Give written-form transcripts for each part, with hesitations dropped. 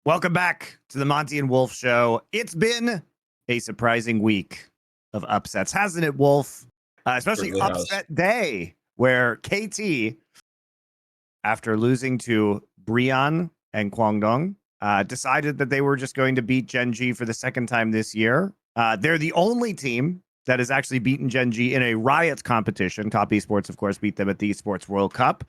Welcome back to the Monte and Wolf Show. It's been a surprising week of upsets, hasn't it, Wolf? Especially Really upset day, where KT, after losing to Brian and Kwangdong, decided that they were just going to beat GenG for the second time this year. They're the only team that has actually beaten GenG in a Riot competition. Top Esports, of course, beat them at the Esports World Cup.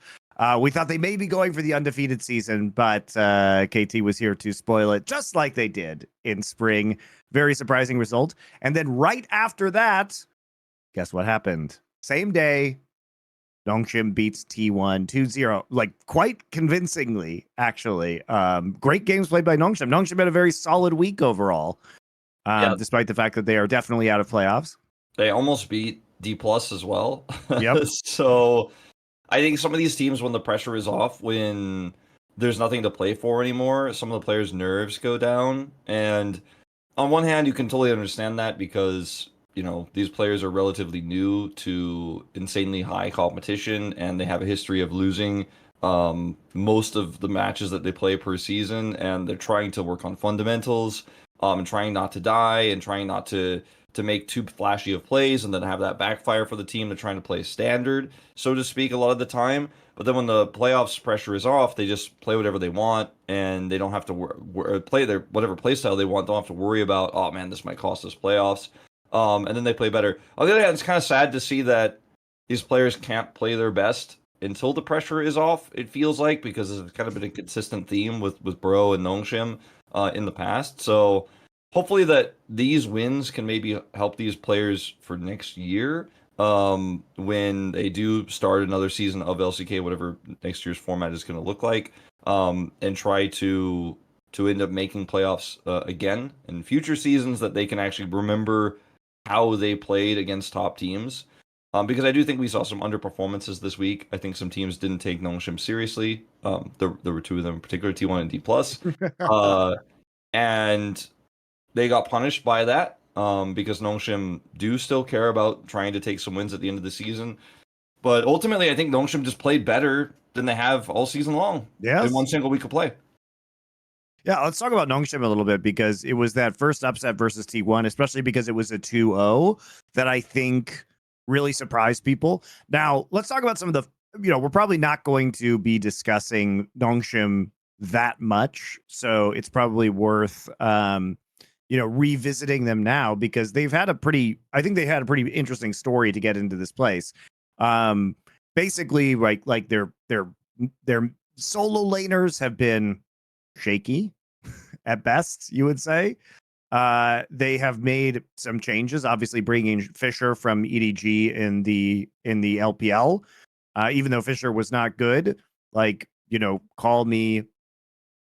We thought they may be going for the undefeated season, but KT was here to spoil it, just like they did in spring. Very surprising result. And then right after that, guess what happened? Same day, Nongshim beats T1 2-0, like quite convincingly, actually. Great games played by Nongshim. Nongshim had a very solid week overall, despite the fact that they are definitely out of playoffs. They almost beat Dplus as well. Yep. So I think some of these teams, when the pressure is off, when there's nothing to play for anymore, some of the players' nerves go down. And on one hand, you can totally understand that because, you know, these players are relatively new to insanely high competition and they have a history of losing most of the matches that they play per season. And they're trying to work on fundamentals and trying not to die and trying not to make too flashy of plays and then have that backfire for the team. They're trying to play standard, so to speak, a lot of the time. But then when the playoffs pressure is off, they just play whatever they want and they don't have to play their whatever play style they want. Don't have to worry about, oh man, this might cost us playoffs. And then they play better. On the other hand, it's kind of sad to see that these players can't play their best until the pressure is off, it feels like, because it's kind of been a consistent theme with Bro and Nongshim in the past. So hopefully that these wins can maybe help these players for next year when they do start another season of LCK, whatever next year's format is going to look like, and try to end up making playoffs again in future seasons, that they can actually remember how they played against top teams. Because I do think we saw some underperformances this week. I think some teams didn't take Nongshim seriously. There were two of them in particular, T1 and Dplus. And they got punished by that because Nongshim do still care about trying to take some wins at the end of the season. But ultimately, I think Nongshim just played better than they have all season long in one single week of play. Yeah, let's talk about Nongshim a little bit, because it was that first upset versus T1, especially because it was a 2-0, that I think really surprised people. Now, let's talk about some of the, we're probably not going to be discussing Nongshim that much, so it's probably worth revisiting them now, because they've had I think they had a pretty interesting story to get into this place. Basically, like their solo laners have been shaky at best, you would say. They have made some changes, obviously bringing Fisher from EDG in the LPL, even though Fisher was not good. Call me,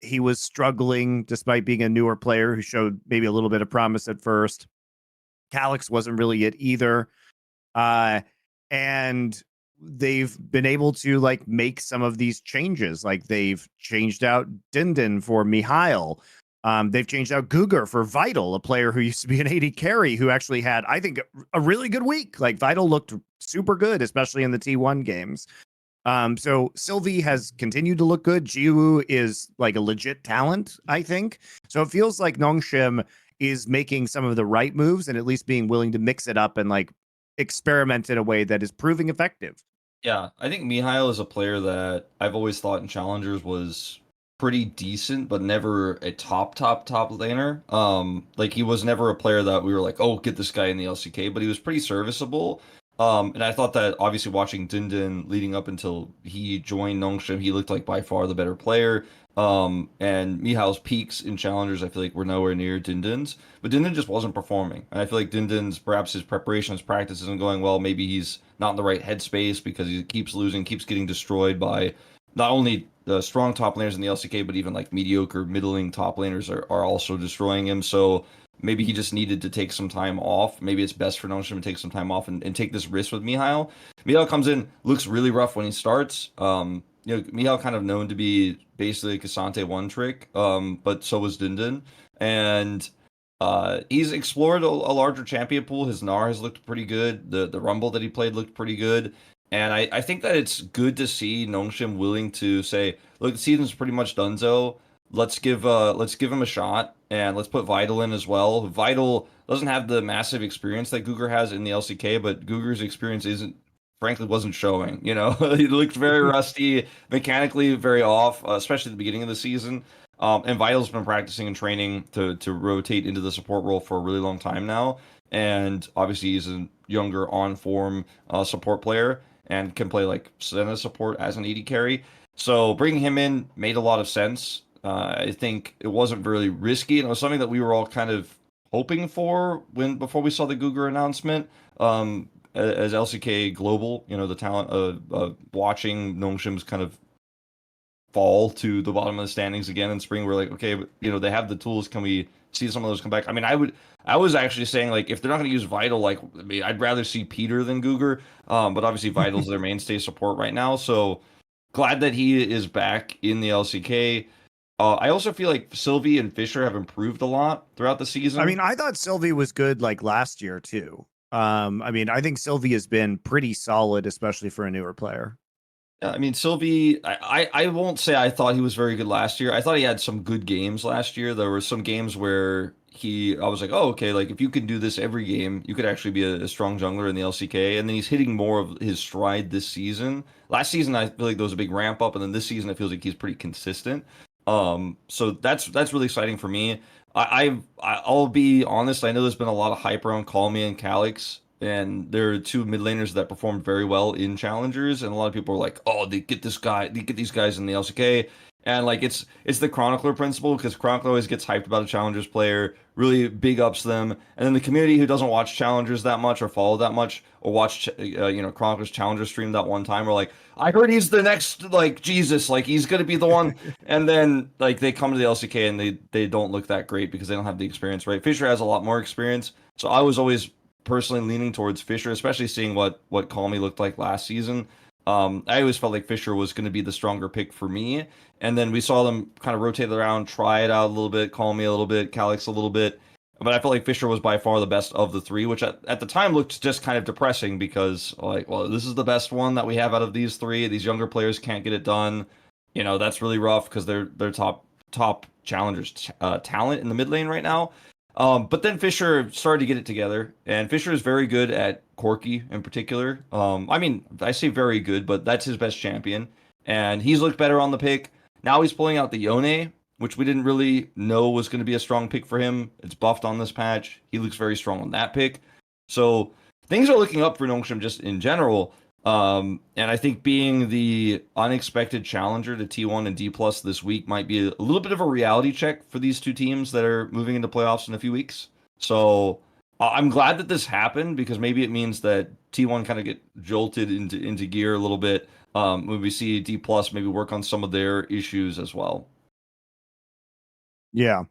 he was struggling despite being a newer player who showed maybe a little bit of promise at first. Calyx wasn't really it either. And they've been able to make some of these changes. Like they've changed out Dindin for Mihail. They've changed out Guger for Vital, a player who used to be an AD carry who actually had, I think, a really good week. Like Vital looked super good, especially in the T1 games. So Sylvie has continued to look good. Jiwoo is like a legit talent, I think. So it feels like Nongshim is making some of the right moves and at least being willing to mix it up and experiment in a way that is proving effective. Yeah, I think Mihail is a player that I've always thought in Challengers was pretty decent, but never a top laner. He was never a player that we were like, oh, get this guy in the LCK, but he was pretty serviceable. And I thought that obviously watching Dindin leading up until he joined Nongshim, he looked like by far the better player. And Mihail's peaks in Challengers, I feel like, were nowhere near Dindin's. But Dindin just wasn't performing. And I feel like Dindin's, perhaps his preparation, his practice isn't going well. Maybe he's not in the right headspace because he keeps losing, keeps getting destroyed by not only the strong top laners in the LCK, but even mediocre, middling top laners are also destroying him. So maybe he just needed to take some time off. Maybe it's best for Nongshim to take some time off and take this risk with Mihail. Mihail comes in, looks really rough when he starts. Mihail kind of known to be basically a Cassante one trick, but so was Dindin. And he's explored a larger champion pool. His Gnar has looked pretty good. The Rumble that he played looked pretty good. And I think that it's good to see Nongshim willing to say, look, the season's pretty much donezo. let's give him a shot, and let's put Vital in as well. Vital doesn't have the massive experience that Guger has in the LCK, but Guger's experience isn't, frankly, wasn't showing. You know, he looked very rusty, mechanically very off, especially at the beginning of the season. And Vital's been practicing and training to rotate into the support role for a really long time now, and obviously he's a younger on form support player and can play like center support as an AD carry. So bringing him in made a lot of sense. I think it wasn't really risky, and it was something that we were all kind of hoping for before we saw the Guger announcement. As LCK Global, you know, the talent watching Nongshim's kind of fall to the bottom of the standings again in spring. We're like, okay, but, you know, they have the tools. Can we see some of those come back? I mean, I was actually saying, like, if they're not going to use Vital, like, I mean, I'd rather see Peter than Guger. But obviously Vital's their mainstay support right now. So glad that he is back in the LCK. I also feel like Sylvie and Fisher have improved a lot throughout the season. I mean, I thought Sylvie was good like last year too. I mean, I think Sylvie has been pretty solid, especially for a newer player. I mean, Sylvie, I won't say I thought he was very good last year. I thought he had some good games last year. There were some games where I was like, oh, okay, like if you could do this every game, you could actually be a strong jungler in the LCK. And then he's hitting more of his stride this season. Last season, I feel like there was a big ramp up, and then this season, it feels like he's pretty consistent. So that's really exciting for me. I'll be honest. I know there's been a lot of hype around Call Me and Calyx, and there are two mid laners that performed very well in challengers, and a lot of people are like, "Oh, they get these guys in the LCK," and like it's the Chronicler principle, because Chronicler always gets hyped about a challengers player, really big ups them, and then the community who doesn't watch challengers that much or follow that much or watch Chronicler's challenger stream that one time, are like, "I heard he's the next like Jesus, like he's gonna be the one," and then like they come to the LCK and they don't look that great because they don't have the experience, right? Fisher has a lot more experience, so I was always personally leaning towards Fisher, especially seeing what Call Me looked like last season. I always felt like Fisher was going to be the stronger pick for me, and then we saw them kind of rotate around, try it out a little bit, Call Me a little bit, Calyx a little bit, but I felt like Fisher was by far the best of the three, which at the time looked just kind of depressing because like, well, this is the best one that we have out of these three. These younger players can't get it done. You know, that's really rough because they're top challengers talent in the mid lane right now. But then Fisher started to get it together, and Fisher is very good at Corki in particular. I mean, I say very good, but that's his best champion, and he's looked better on the pick. Now he's pulling out the Yone, which we didn't really know was going to be a strong pick for him. It's buffed on this patch. He looks very strong on that pick. So things are looking up for Nongshim just in general. And I think being the unexpected challenger to T1 and Dplus this week might be a little bit of a reality check for these two teams that are moving into playoffs in a few weeks. So I'm glad that this happened, because maybe it means that T1 kind of get jolted into gear a little bit when we see Dplus maybe work on some of their issues as well. Yeah.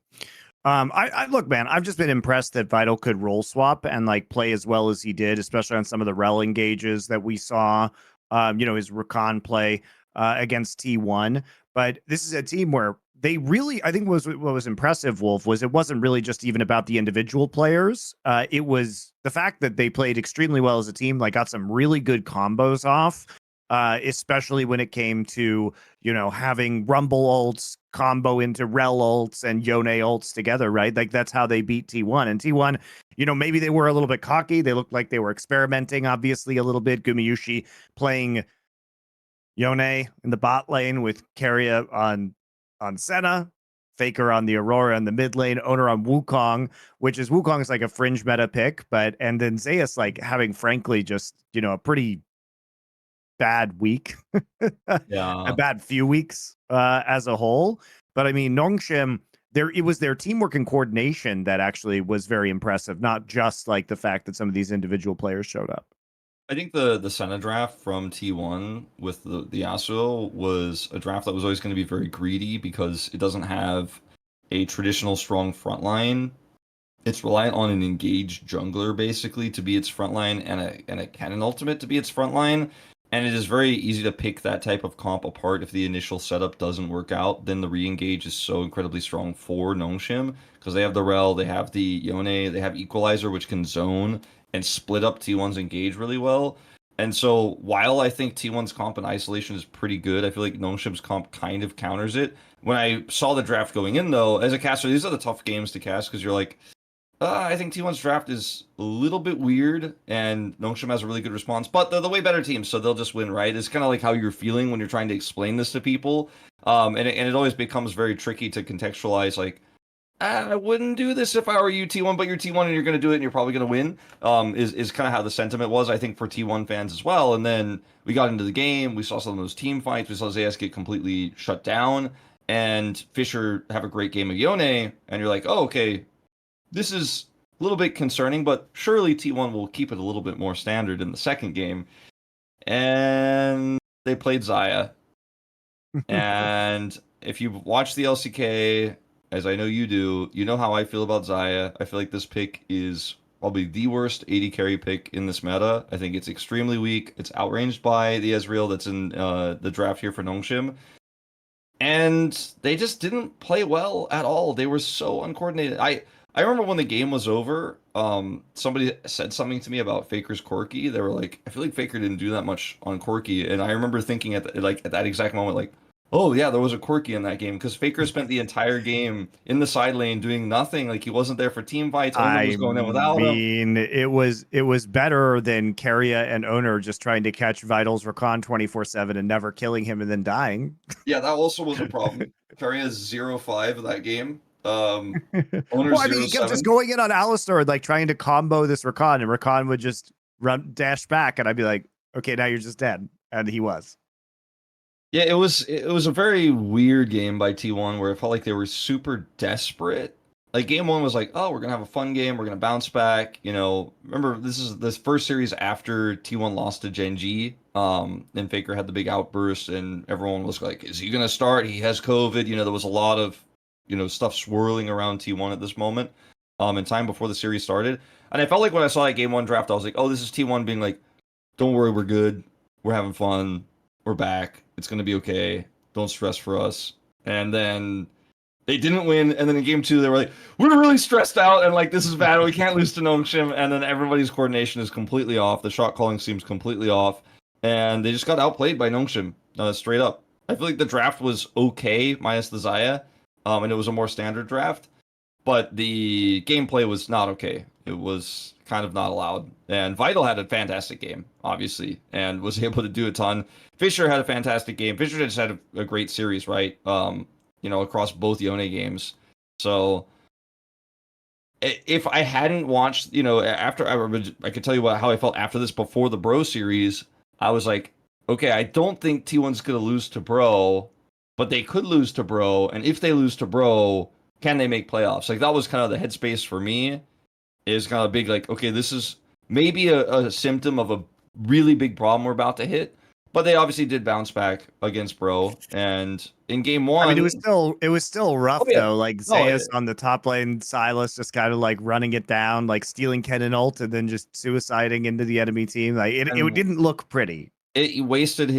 I look, man, I've just been impressed that Vital could role swap and like play as well as he did, especially on some of the rel engages that we saw. His Rakan play against T1. But this is a team where they really, I think what was impressive, Wolf, was it wasn't really just even about the individual players. It was the fact that they played extremely well as a team, like got some really good combos off. Especially when it came to, having Rumble ults combo into Rel ults and Yone ults together, right? Like that's how they beat T1. And T1, maybe they were a little bit cocky. They looked like they were experimenting, obviously, a little bit. Gumayushi playing Yone in the bot lane with Keria on Senna, Faker on the Aurora in the mid lane, Owner on Wukong, which is Wukong is like a fringe meta pick, and then Zeus like having frankly just, a pretty bad week, Yeah. a bad few weeks as a whole. But I mean, Nongshim, it was their teamwork and coordination that actually was very impressive, not just like the fact that some of these individual players showed up. I think the Senna draft from T1 with the Yasuo was a draft that was always going to be very greedy because it doesn't have a traditional strong front line. It's reliant on an engaged jungler basically to be its front line, and a cannon ultimate to be its front line. And it is very easy to pick that type of comp apart if the initial setup doesn't work out. Then the re-engage is so incredibly strong for Nongshim because they have the Rel, they have the Yone, they have Equalizer, which can zone and split up T1's engage really well. And so while I think T1's comp in isolation is pretty good, I feel like Nongshim's comp kind of counters it. When I saw the draft going in, though, as a caster, these are the tough games to cast because you're like, I think T1's draft is a little bit weird, and Nongshim has a really good response, but they're the way better team, so they'll just win, right? It's kind of like how you're feeling when you're trying to explain this to people. And it always becomes very tricky to contextualize, like, I wouldn't do this if I were you, T1, but you're T1 and you're going to do it and you're probably going to win, is kind of how the sentiment was, I think, for T1 fans as well. And then we got into the game, we saw some of those team fights, we saw Zayas get completely shut down, and Fisher have a great game of Yone, and you're like, oh, okay, this is a little bit concerning, but surely T1 will keep it a little bit more standard in the second game. And they played Xayah. And if you've watched the LCK, as I know you do, you know how I feel about Xayah. I feel like this pick is probably the worst AD carry pick in this meta. I think it's extremely weak. It's outranged by the Ezreal that's in the draft here for Nongshim. And they just didn't play well at all. They were so uncoordinated. I remember when the game was over, somebody said something to me about Faker's Corki. They were like, I feel like Faker didn't do that much on Corki. And I remember thinking at that exact moment, like, oh yeah, there was a Corki in that game, because Faker spent the entire game in the side lane doing nothing. Like, he wasn't there for team fights. Owner was going in without him. It was better than Keria and Owner just trying to catch Vital's Rakan 24/7 and never killing him and then dying. Yeah, that also was a problem. Karia's 0-5 in that game. Owner's Well, I mean, he kept just going in on Alistar, like trying to combo this Rakan, and Rakan would just dash back, and I'd be like, okay, now you're just dead. And he was. Yeah, it was a very weird game by T1 where it felt like they were super desperate. Like, game one was like, oh, we're gonna have a fun game, we're gonna bounce back. You know, remember this is this first series after T1 lost to GenG. And Faker had the big outburst, and everyone was like, is he gonna start? He has COVID. You know, there was a lot of, you know, stuff swirling around T1 at this moment, in time before the series started. And I felt like when I saw that game one draft, I was like, oh, this is T1 being like, don't worry, we're good, we're having fun, we're back, it's gonna be okay, don't stress for us. And then they didn't win, and then in game two they were like, we're really stressed out, and like, this is bad, we can't lose to Nongshim. And then everybody's coordination is completely off, the shot calling seems completely off, and they just got outplayed by Nongshim, straight up. I feel like the draft was okay minus the Xayah, and it was a more standard draft, but the gameplay was not okay. It was kind of not allowed. And Vital had a fantastic game, obviously, and was able to do a ton. Fisher had a fantastic game. Fisher just had a great series, right? You know, across both Yone games. So if I hadn't watched, you know, after I could tell you how I felt after this before the Bro series. I was like, okay, I don't think T1's gonna lose to Bro, but they could lose to Bro, and if they lose to Bro, can they make playoffs? Like, that was kind of the headspace for me. Is kind of big, like, okay, this is maybe a symptom of a really big problem we're about to hit. But they obviously did bounce back against Bro, and in game one, I mean, it was still rough though. Like, Zayas on the top lane, Silas just kind of like running it down, like stealing Kennen ult, and then just suiciding into the enemy team. Like, it didn't look pretty. It wasted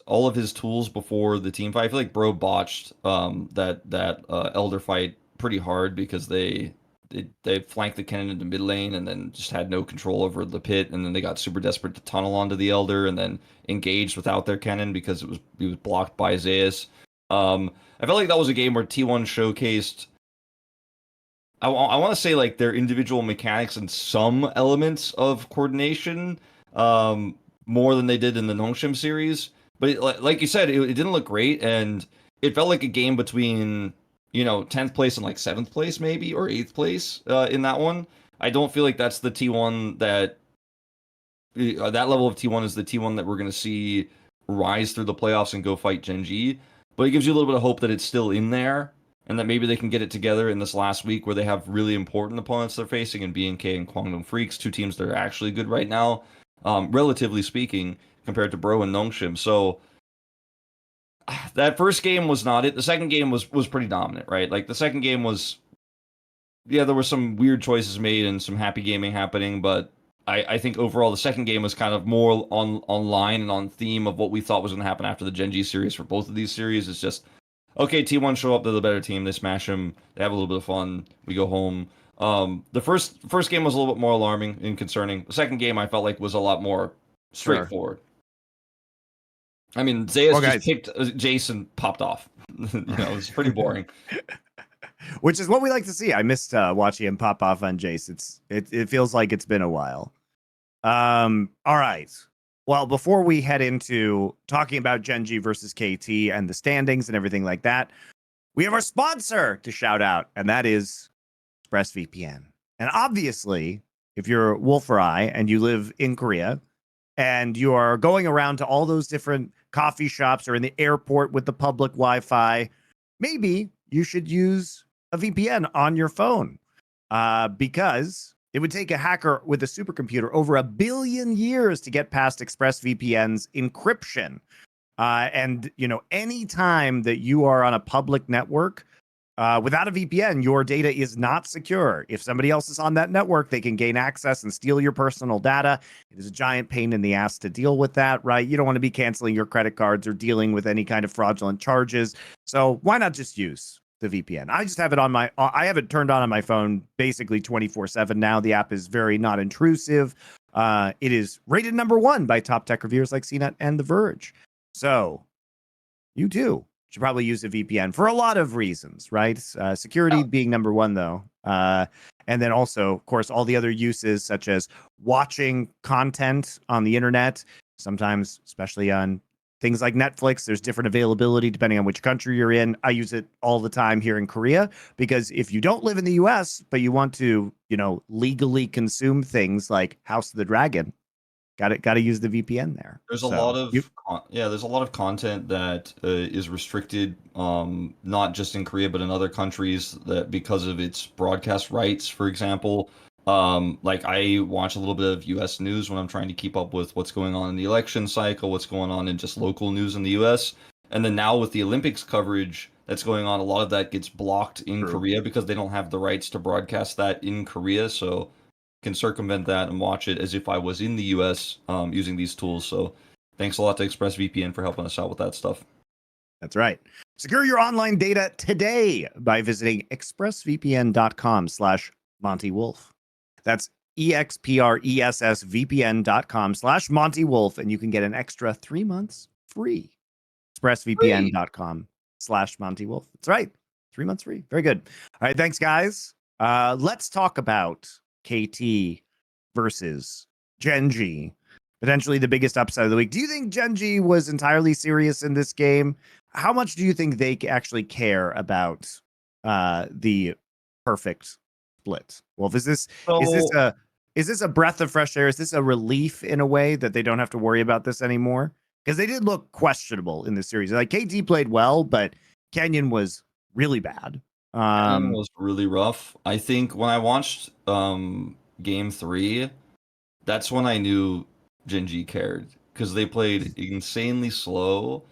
all of his tools before the team fight. I feel like Bro botched that Elder fight pretty hard, because they flanked the Kennen into mid lane and then just had no control over the pit, and then they got super desperate to tunnel onto the Elder and then engaged without their Kennen because he was blocked by Zayas. I felt like that was a game where T1 showcased, I want to say, like, their individual mechanics and some elements of coordination, more than they did in the Nongshim series. But like you said, it didn't look great, and it felt like a game between, you know, 10th place and like 7th place maybe, or 8th place in that one. I don't feel like that's the T1 that level of T1 is the T1 that we're going to see rise through the playoffs and go fight GenG. But it gives you a little bit of hope that it's still in there, and that maybe they can get it together in this last week where they have really important opponents they're facing in BNK and Kwangdong Freaks, two teams that are actually good right now, relatively speaking, compared to Bro and Nongshim. So that first game was not it. The second game was pretty dominant, right? Like, the second game was, yeah, there were some weird choices made and some happy gaming happening, but I think overall the second game was kind of more on line and on theme of what we thought was going to happen after the GenG series for both of these series. It's just, okay, T1 show up, they're the better team, they smash them, they have a little bit of fun, we go home. The first game was a little bit more alarming and concerning. The second game I felt like was a lot more Straightforward. I mean, Zayas Well, just guys, picked Jason, popped off. It's pretty boring. Which is what we like to see. I missed watching him pop off on Jace. It feels like it's been a while. All right. Well, before we head into talking about GenG versus KT and the standings and everything like that, we have our sponsor to shout out, and that is ExpressVPN. And obviously, if you're Wolf or I and you live in Korea and you are going around to all those different coffee shops or in the airport with the public Wi-Fi, maybe you should use a VPN on your phone because it would take a hacker with a supercomputer over 1 billion years to get past ExpressVPN's encryption. And, any time that you are on a public network without a VPN, your data is not secure. If somebody else is on that network, they can gain access and steal your personal data. It is a giant pain in the ass to deal with that, right? You don't want to be canceling your credit cards or dealing with any kind of fraudulent charges. So why not just use the VPN? I just have it I have it turned on my phone basically 24/7 now. The app is very not intrusive. It is rated #1 by top tech reviewers like CNET and The Verge. So you too should probably use a VPN for a lot of reasons, right? Security being #1 though. And then also, of course, all the other uses such as watching content on the internet, sometimes, especially on things like Netflix, there's different availability depending on which country you're in. I use it all the time here in Korea because if you don't live in the US, but you want to, legally consume things like House of the Dragon, got to use the VPN there. There's a lot of content that is restricted, not just in Korea but in other countries that because of its broadcast rights. For example, like I watch a little bit of U.S. news when I'm trying to keep up with what's going on in the election cycle, what's going on in just local news in the U.S. And then now with the Olympics coverage that's going on, a lot of that gets blocked in Korea because they don't have the rights to broadcast that in Korea. So can circumvent that and watch it as if I was in the US using these tools. So thanks a lot to ExpressVPN for helping us out with that stuff. That's right. Secure your online data today by visiting expressvpn.com/Monte Wolf. That's expressvpn.com/Monte Wolf, and you can get an extra 3 months free. expressvpn.com/Monte Wolf. That's right. 3 months free. Very good. All right. Thanks, guys. Let's talk about KT versus GenG, potentially the biggest upside of the week. Do you think GenG was entirely serious in this game? How much do you think they actually care about the perfect split? Wolf, is this a breath of fresh air? Is this a relief in a way that they don't have to worry about this anymore? Because they did look questionable in this series. Like KT played well, but Canyon was really bad. Canyon was really rough. I think when I watched game 3, that's when I knew GenG cared because they played insanely slow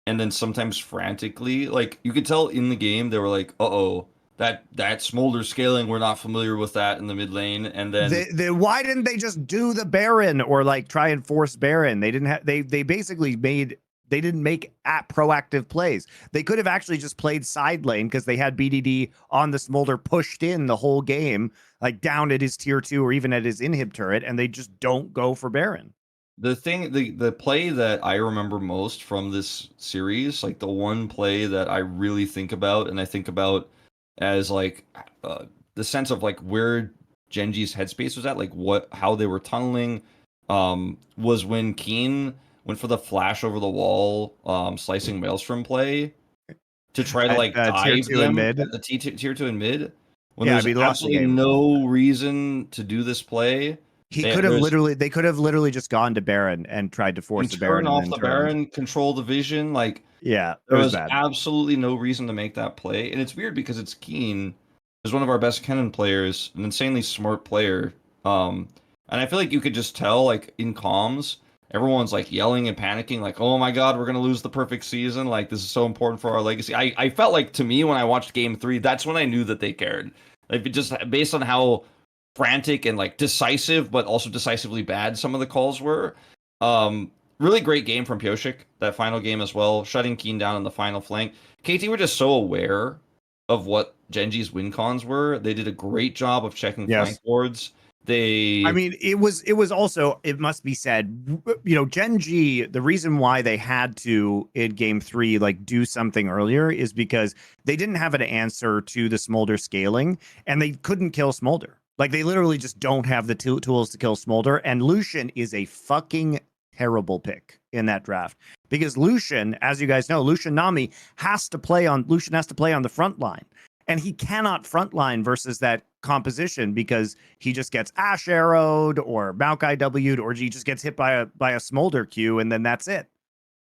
and then sometimes frantically. Like you could tell in the game they were like, "Uh-oh, that smolder scaling, we're not familiar with that in the mid lane." And then why didn't they just do the Baron or like try and force Baron? They didn't have they basically they didn't make proactive plays. They could have actually just played side lane because they had BDD on the smolder pushed in the whole game, like down at his tier 2 or even at his inhib turret, and they just don't go for Baron. The play that I remember most from this series, like the one play that I really think about, and I think about as like the sense of like where GenG's headspace was at, like how they were tunneling, was when Keen went for the flash over the wall, slicing Maelstrom play to try to like dive tier 2 them and mid. at the tier 2 and mid. When Yeah, there's absolutely no reason to do this play. They could have literally just gone to Baron and tried to force the Baron turn and off then the Baron, control the vision. Like, yeah, there was bad. absolutely no reason to make that play. And it's weird because it's Keen is one of our best Kennen players, an insanely smart player. And I feel like you could just tell, like in comms, everyone's like yelling and panicking, like, "Oh my god, we're gonna lose the perfect season! Like, this is so important for our legacy." I felt like, to me, when I watched Game 3, that's when I knew that they cared. Like, just based on how frantic and like decisive, but also decisively bad some of the calls were. Really great game from Pioshik, that final game as well, shutting Keen down in the final flank. KT were just so aware of what GenG's win cons were. They did a great job of checking flank wards They, I mean, it was also, it must be said, GenG, the reason why they had to in game 3 like do something earlier is because they didn't have an answer to the Smolder scaling, and they couldn't kill Smolder. Like, they literally just don't have the tools to kill Smolder, and Lucian is a fucking terrible pick in that draft, because Lucian, as you guys know, Lucian Nami has to play on the front line, and he cannot frontline versus that composition because he just gets Ash arrowed or Maokai W'd, or he just gets hit by a Smolder Q, and then that's it.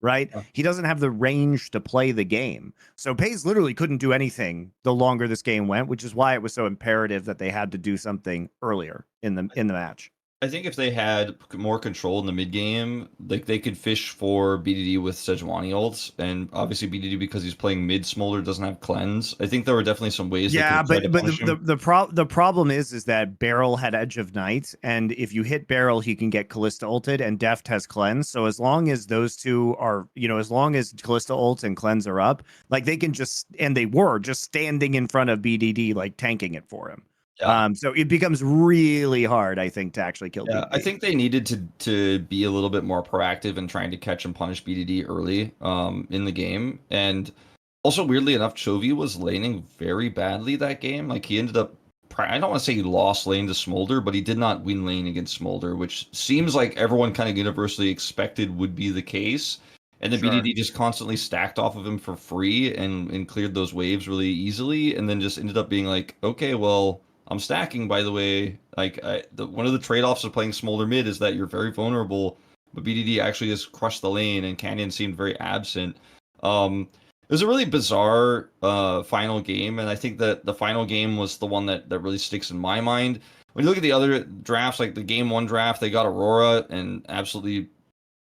Right? He doesn't have the range to play the game. So Pays literally couldn't do anything the longer this game went, which is why it was so imperative that they had to do something earlier in the match. I think if they had more control in the mid game, like they could fish for BDD with Sejuani ults, and obviously BDD, because he's playing mid Smolder, doesn't have cleanse. I think there were definitely some ways. Yeah, they could but the problem is that Beryl had Edge of Night, and if you hit Beryl, he can get Kalista ulted, and Deft has cleanse. So as long as those two are, as long as Kalista ult and cleanse are up, like they can just, and they were just standing in front of BDD, like tanking it for him. Yeah. So it becomes really hard, I think, to actually kill BDD. I think they needed to be a little bit more proactive in trying to catch and punish BDD early in the game. And also, weirdly enough, Chovy was laning very badly that game. Like, he ended up, I don't want to say he lost lane to Smolder, but he did not win lane against Smolder, which seems like everyone kind of universally expected would be the case. And the BDD just constantly stacked off of him for free and cleared those waves really easily, and then just ended up being like, okay, well, I'm stacking, by the way. Like, one of the trade-offs of playing Smolder mid is that you're very vulnerable, but BDD actually just crushed the lane, and Canyon seemed very absent. It was a really bizarre final game, and I think that the final game was the one that really sticks in my mind. When you look at the other drafts, like the game 1 draft, they got Aurora and absolutely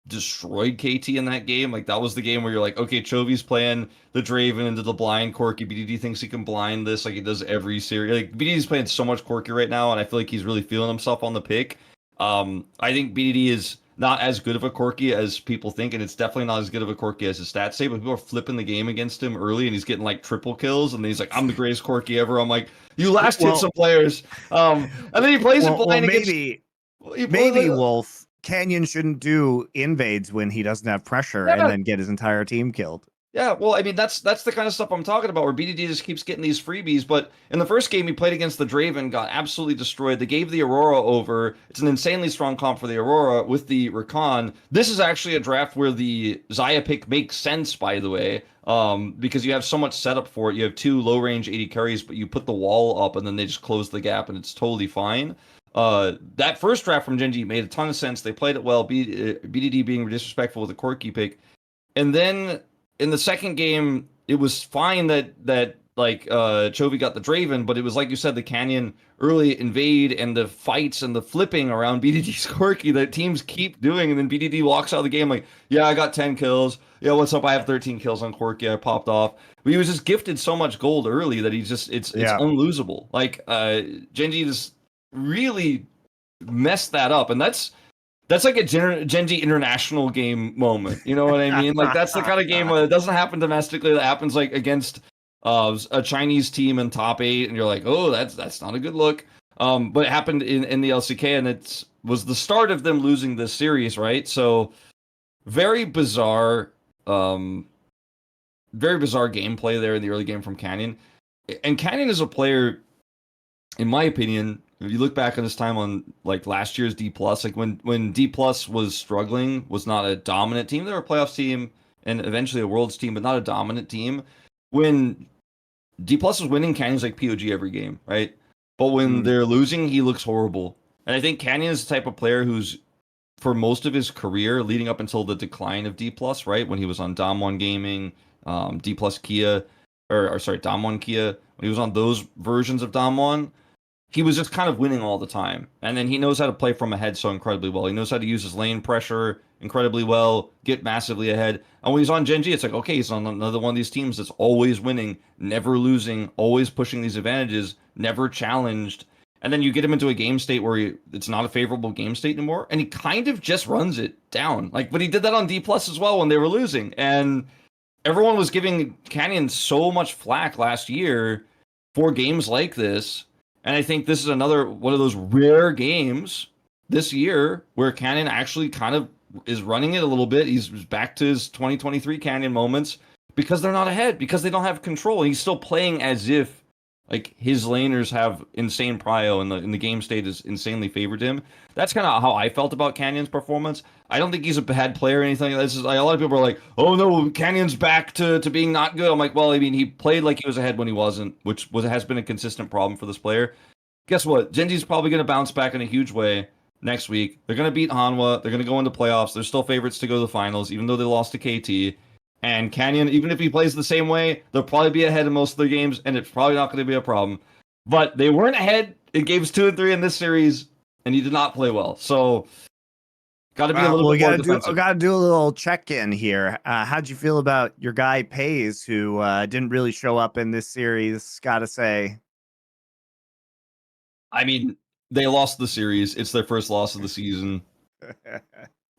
destroyed KT in that game. Like, that was the game where you're like, okay, Chovy's playing the Draven into the blind Corki. BDD thinks he can blind this like he does every series. Like, BDD's playing so much Corki right now, and I feel like he's really feeling himself on the pick. I think BDD is not as good of a Corki as people think, and it's definitely not as good of a Corki as his stats say, but people are flipping the game against him early, and he's getting like triple kills, and he's like, I'm the greatest Corki ever. I'm like, you last hit some players. And then he plays it blind against... Maybe Wolf, Canyon shouldn't do invades when he doesn't have pressure and then get his entire team killed. Yeah, well, I mean, that's the kind of stuff I'm talking about, where BDD just keeps getting these freebies. But in the first game, he played against the Draven, got absolutely destroyed. They gave the Aurora over. It's an insanely strong comp for the Aurora with the Rakan. This is actually a draft where the Xayah pick makes sense, by the way, because you have so much setup for it. You have 2 low-range AD carries, but you put the wall up, and then they just close the gap, and it's totally fine. That first draft from GenG made a ton of sense. They played it well, BDD being disrespectful with the Corki pick. And then in the second game, it was fine that Chovy got the Draven, but it was like you said, the Canyon early invade and the fights and the flipping around BDD's Corki that teams keep doing, and then BDD walks out of the game like, yeah, I got 10 kills. Yeah, what's up? I have 13 kills on Corki. I popped off. But he was just gifted so much gold early that it's unlosable. Like, GenG just really messed that up, and that's like a GenG international game moment. You know what I mean? Like, that's the kind of game where it doesn't happen domestically. That happens like against a Chinese team in top 8, and you're like, oh, that's not a good look. But it happened in the LCK, and it was the start of them losing this series, right? So very bizarre gameplay there in the early game from Canyon. And Canyon is a player, in my opinion, if you look back on his time on like last year's Dplus, like when Dplus was struggling, was not a dominant team. They were a playoffs team and eventually a worlds team, but not a dominant team. When Dplus was winning, Canyon's like POG every game, right? But when they're losing, he looks horrible. And I think Canyon is the type of player who's, for most of his career, leading up until the decline of Dplus, right? When he was on Dom1 Gaming, Dplus Kia, or sorry, Dom1 Kia, when he was on those versions of Dom1, he was just kind of winning all the time. And then he knows how to play from ahead so incredibly well. He knows how to use his lane pressure incredibly well, get massively ahead. And when he's on GenG, it's like, okay, he's on another one of these teams that's always winning, never losing, always pushing these advantages, never challenged. And then you get him into a game state where it's not a favorable game state anymore, and he kind of just runs it down. Like, but he did that on Dplus as well when they were losing. And everyone was giving Canyon so much flack last year for games like this. And I think this is another one of those rare games this year where Canyon actually kind of is running it a little bit. He's back to his 2023 Canyon moments because they're not ahead, because they don't have control. He's still playing as if like his laners have insane prio and the game state is insanely favored him. That's kind of how I felt about Canyon's performance. I don't think he's a bad player or anything. This is like, a lot of people are like, "Oh no, Canyon's back to being not good." I'm like, well, I mean, he played like he was ahead when he wasn't, which has been a consistent problem for this player. Guess what? GenG's probably going to bounce back in a huge way next week. They're going to beat Hanwha. They're going to go into playoffs. They're still favorites to go to the finals, even though they lost to KT. And Canyon, even if he plays the same way, they'll probably be ahead in most of their games, and it's probably not going to be a problem. But they weren't ahead in games 2 and 3 in this series, and he did not play well. So, got to be a little bit more defensive. We got to do a little check-in here. How'd you feel about your guy Pays, who didn't really show up in this series? Got to say, I mean, they lost the series. It's their first loss of the season.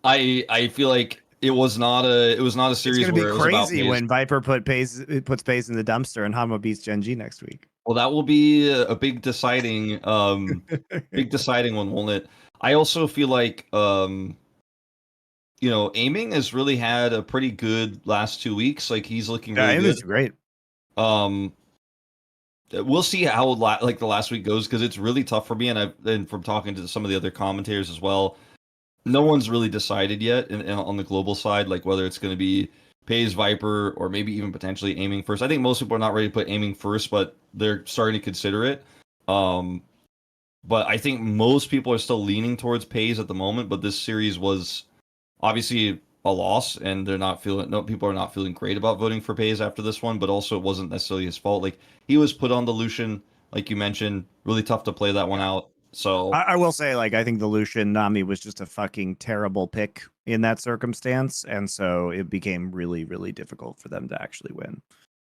I feel like it was not a series. It's gonna be crazy when Viper puts Pays in the dumpster and Hanwha beats GenG next week. Well, that will be a big deciding one, won't it? I also feel like Aiming has really had a pretty good last 2 weeks. Like he's looking really good. Aiming's great. We'll see how the last week goes, because it's really tough for me, and from talking to some of the other commentators as well, no one's really decided yet on the global side, like whether it's going to be Pays, Viper, or maybe even potentially Aiming first. I think most people are not ready to put Aiming first, but they're starting to consider it. But I think most people are still leaning towards Pays at the moment. But this series was obviously a loss, and people are not feeling great about voting for Pays after this one. But also, it wasn't necessarily his fault. Like he was put on the Lucian, like you mentioned, really tough to play that one out. So I will say, like, I think the Lucian Nami was just a fucking terrible pick in that circumstance, and so it became really, really difficult for them to actually win.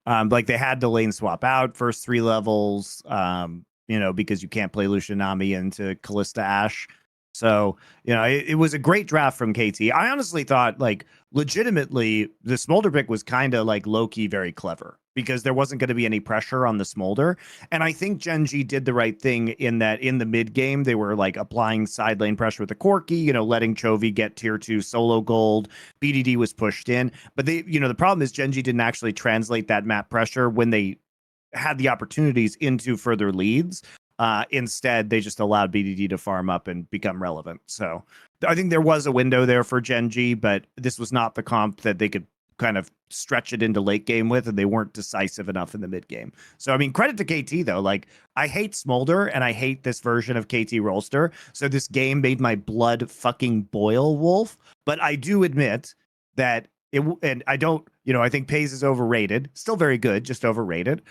Like they had to lane swap out first 3 levels, because you can't play Lucian Nami into Kalista Ashe. So, it was a great draft from KT. I honestly thought, like, legitimately, the Smolder pick was kind of like low-key very clever, because there wasn't going to be any pressure on the Smolder. And I think GenG did the right thing in that in the mid game, they were like applying side lane pressure with the Corki, letting Chovy get tier 2 solo gold. BDD was pushed in. But the problem is GenG didn't actually translate that map pressure when they had the opportunities into further leads. Instead, they just allowed BDD to farm up and become relevant. So I think there was a window there for GenG, but this was not the comp that they could kind of stretch it into late game with, and they weren't decisive enough in the mid game. So, I mean, credit to KT though. Like, I hate Smolder and I hate this version of KT Rolster. So this game made my blood fucking boil, Wolf. But I do admit that I think Pays is overrated. Still very good, just overrated.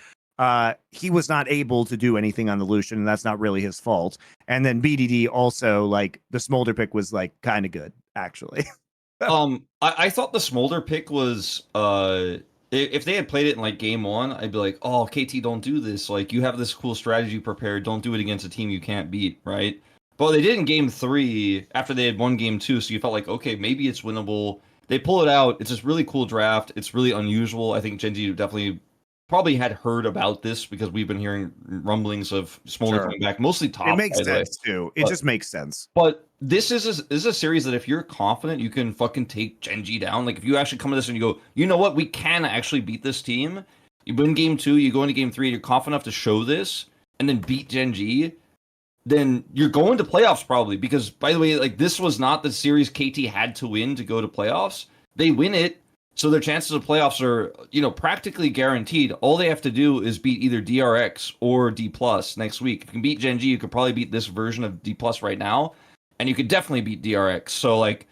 He was not able to do anything on the Lucian, and that's not really his fault. And then BDD also, like, the Smolder pick was like kind of good, actually. I thought the Smolder pick was if they had played it in like game 1, I'd be like, oh, KT, don't do this. Like, you have this cool strategy prepared. Don't do it against a team you can't beat, right? But they did in game 3 after they had won game 2, so you felt like, okay, maybe it's winnable. They pull it out. It's this really cool draft. It's really unusual. I think GenG definitely probably had heard about this, because we've been hearing rumblings of Smolder coming back, mostly top. It makes sense too. It just makes sense. But this is a series that if you're confident, you can fucking take GenG down. Like, if you actually come to this and you go, you know what, we can actually beat this team. You win game 2, you go into game 3, and you're confident enough to show this, and then beat GenG, then you're going to playoffs probably. Because, by the way, like, this was not the series KT had to win to go to playoffs. They win it. So their chances of playoffs are, practically guaranteed. All they have to do is beat either DRX or Dplus next week. If you can beat GenG, you could probably beat this version of Dplus right now, and you could definitely beat DRX. So, like,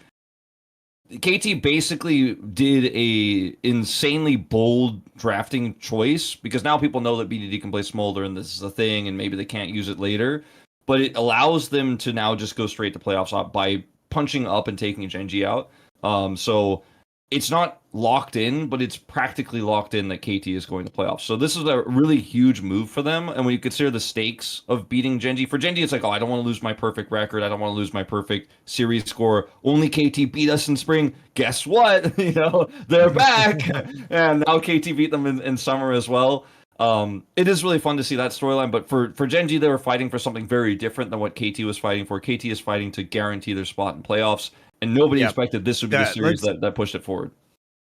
KT basically did a insanely bold drafting choice, because now people know that BDD can play Smolder and this is a thing, and maybe they can't use it later. But it allows them to now just go straight to playoffs by punching up and taking GenG out. So it's not locked in, but it's practically locked in that KT is going to playoffs. So this is a really huge move for them. And when you consider the stakes of beating GenG, for GenG, it's like, oh, I don't want to lose my perfect record. I don't want to lose my perfect series score. Only KT beat us in spring. Guess what? They're back. And now KT beat them in summer as well. It is really fun to see that storyline, but for GenG, they were fighting for something very different than what KT was fighting for. KT is fighting to guarantee their spot in playoffs, and nobody Yep. expected this would be the series that pushed it forward.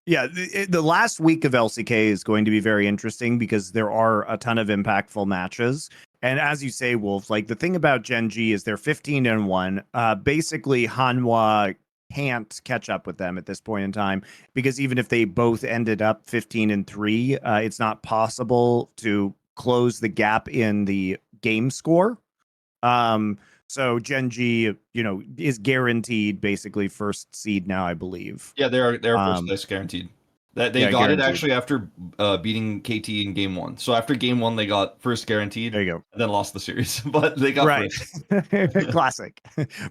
Yeah, the last week of LCK is going to be very interesting because there are a ton of impactful matches. And as you say, Wolf, like the thing about GenG is they're 15-1. Basically, Hanwha can't catch up with them at this point in time because even if they both ended up 15-3, it's not possible to close the gap in the game score. So GenG, is guaranteed basically first seed now, I believe. Yeah, they're first place guaranteed. That they got guaranteed. it actually after beating KT in game 1. So after game 1, they got first guaranteed. There you go. And then lost the series, but they got first. Classic.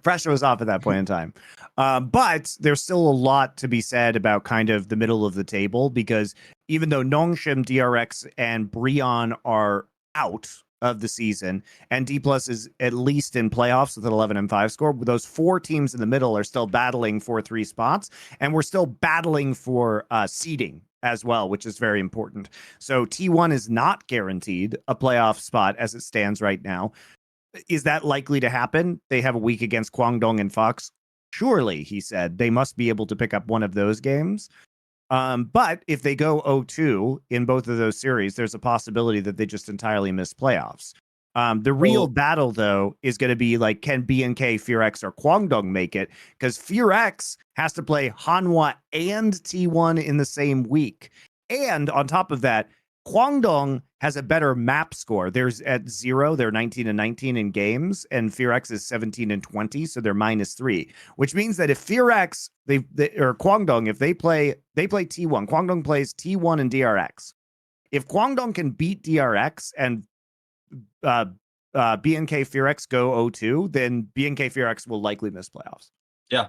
Pressure was off at that point in time. But there's still a lot to be said about kind of the middle of the table because even though Nongshim, DRX, and Brion are out of the season, and Dplus is at least in playoffs with an 11-5 score, those 4 teams in the middle are still battling for 3 spots, and we're still battling for seeding as well, which is very important. So T1 is not guaranteed a playoff spot as it stands right now. Is that likely to happen? They have a week against Kwangdong and Fox. Surely, he said, they must be able to pick up one of those games. But if they go 0-2 in both of those series, there's a possibility that they just entirely miss playoffs. The real battle, though, is going to be like, can BNK, FearX, or Kwangdong make it? Because FearX has to play Hanwha and T1 in the same week. And on top of that, Kwangdong has a better map score. There's at 0, they're 19-19 in games, and FearX is 17-20, so they're -3. Which means that if FearX or Kwangdong, if they play T1, Kwangdong plays T1 and DRX. If Kwangdong can beat DRX and BNK FearX go 0-2, then BNK FearX will likely miss playoffs. Yeah.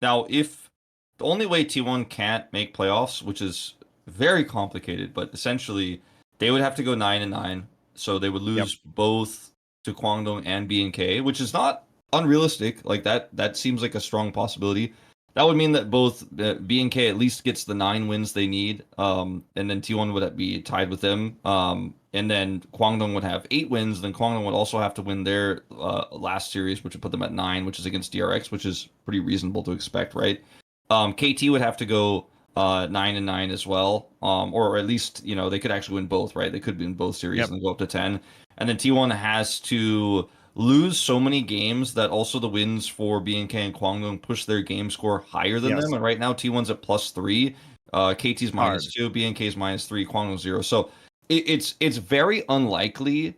Now, if the only way T1 can't make playoffs, which is very complicated, but essentially they would have to go 9-9, so they would lose both to Kwangdong and BNK, which is not unrealistic. Like that seems like a strong possibility. That would mean that both BNK at least gets the 9 wins they need, and then T1 would be tied with them, and then Kwangdong would have 8 wins. Then Kwangdong would also have to win their last series, which would put them at 9, which is against DRX, which is pretty reasonable to expect, right? KT would have to go 9-9 as well, or at least they could actually win both, right? They could win both series and go up to 10, and then T1 has to lose so many games that also the wins for BNK and Kwangdong push their game score higher than them. And right now T1's at +3, KT's -2, BNK's -3, Kwangdong's 0. So it's very unlikely.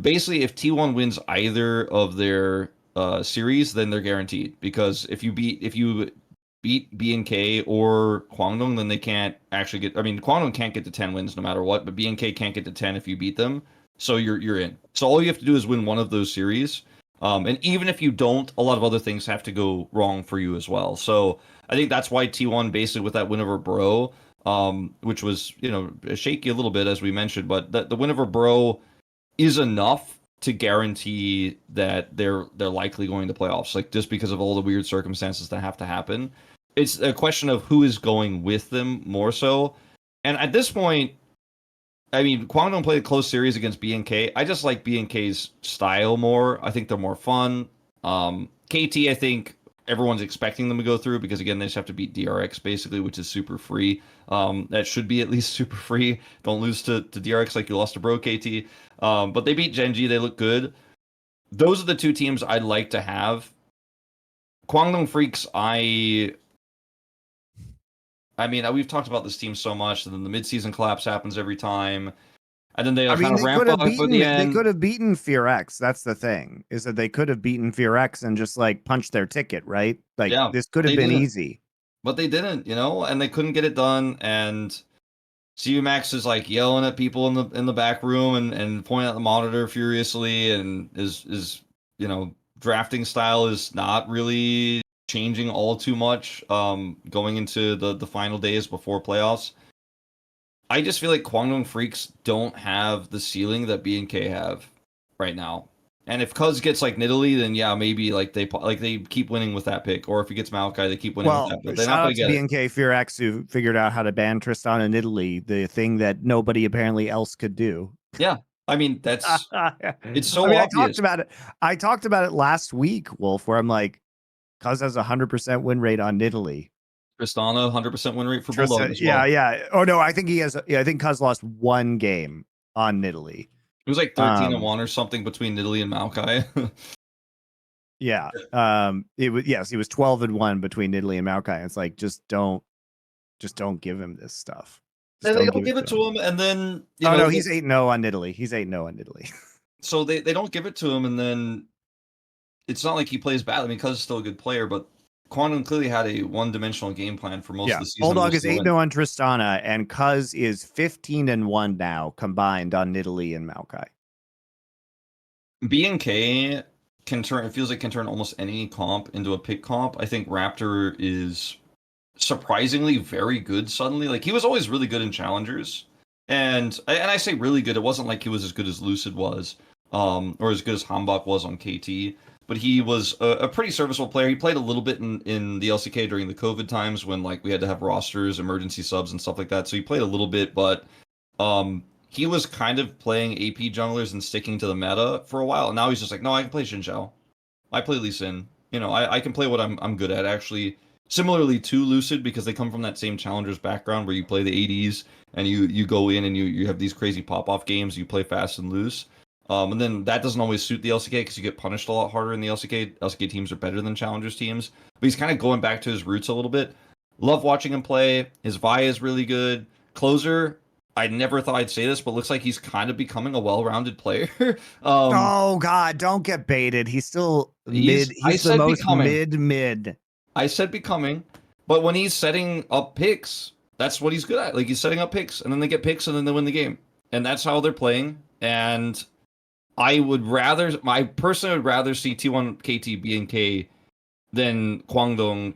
Basically, if T1 wins either of their series, then they're guaranteed, because if you beat BNK or Kwangdong, then they can't actually get. I mean, Kwangdong can't get to 10 wins no matter what, but BNK can't get to 10 if you beat them. So you're in. So all you have to do is win one of those series. And even if you don't, a lot of other things have to go wrong for you as well. So I think that's why T1 basically with that win over Bro, which was shaky a little bit as we mentioned, but the win over Bro is enough to guarantee that they're likely going to playoffs. Like, just because of all the weird circumstances that have to happen. It's a question of who is going with them more so. And at this point, I mean, Kwangdong played a close series against BNK. I just like BNK's style more. I think they're more fun. KT, I think everyone's expecting them to go through because, again, they just have to beat DRX, basically, which is super free. That should be at least super free. Don't lose to DRX like you lost to Bro, KT. But they beat GenG. They look good. Those are the 2 teams I'd like to have. Kwangdong Freaks, I mean, we've talked about this team so much, and then the midseason collapse happens every time, and then they kind of ramp up at the end. They could have beaten FearX. That's the thing, is that they could have beaten FearX and just like punched their ticket, right? Like, this could have been easy, but they didn't, and they couldn't get it done. And CUMax is like yelling at people in the back room and pointing at the monitor furiously, and is drafting style is not really changing all too much going into the final days before playoffs. I just feel like Kwangdong Freaks don't have the ceiling that BNK have right now. And if Cuz gets like Nidalee, then yeah, maybe like they keep winning with that pick. Or if he gets Maokai, they keep winning with that. But they're not shout going out to to get it. BNK FearX who figured out how to ban Tristan in Italy, the thing that nobody apparently else could do. Yeah, I mean that's it's I so mean, obvious. I talked about it last week, Wolf, where I'm like, Cuz has 100% win rate on Italy. Tristana 100% win rate for Bulldog Tristan, as well. yeah. Oh no, I think he has. Yeah, I think Cuz lost one game on Italy. It was like 13-1 or something between Nidalee and Maokai. Yeah. It was, yes, he was 12-1 between Italy and Maokai. It's like just don't give him this stuff. And they don't give it to him, and then no, he's 8-0 on Italy. He's 8-0 on Italy. So they don't give it to him, and then it's not like he plays bad. I mean, Cuz is still a good player, but Quantum clearly had a one-dimensional game plan for most of the season. Bulldog is 8-0 on Tristana, and Cuz is 15-1 now combined on Nidalee and Maokai. BNK can turn almost any comp into a pick comp. I think Raptor is surprisingly very good suddenly. Like he was always really good in challengers. And I say really good, it wasn't like he was as good as Lucid was, or as good as Hambach was on KT. But he was a pretty serviceable player. He played a little bit in the LCK during the COVID times when like we had to have rosters, emergency subs, and stuff like that. So he played a little bit, but he was kind of playing AP junglers and sticking to the meta for a while. And now he's just like, no, I can play Xin Zhao. I play Lee Sin. I can play what I'm good at actually. Similarly to Lucid, because they come from that same challengers background where you play the ADs and you go in and you have these crazy pop-off games, you play fast and loose. And then that doesn't always suit the LCK because you get punished a lot harder in the LCK. LCK teams are better than challengers teams. But he's kind of going back to his roots a little bit. Love watching him play. His Vi is really good. Closer, I never thought I'd say this, but looks like he's kind of becoming a well-rounded player. Oh God, don't get baited. He's still mid. He's the most mid. I said becoming, but when he's setting up picks, that's what he's good at. Like he's setting up picks, and then they get picks, and then they win the game, and that's how they're playing. And I personally would rather see T1 KT BNK than Kwangdong,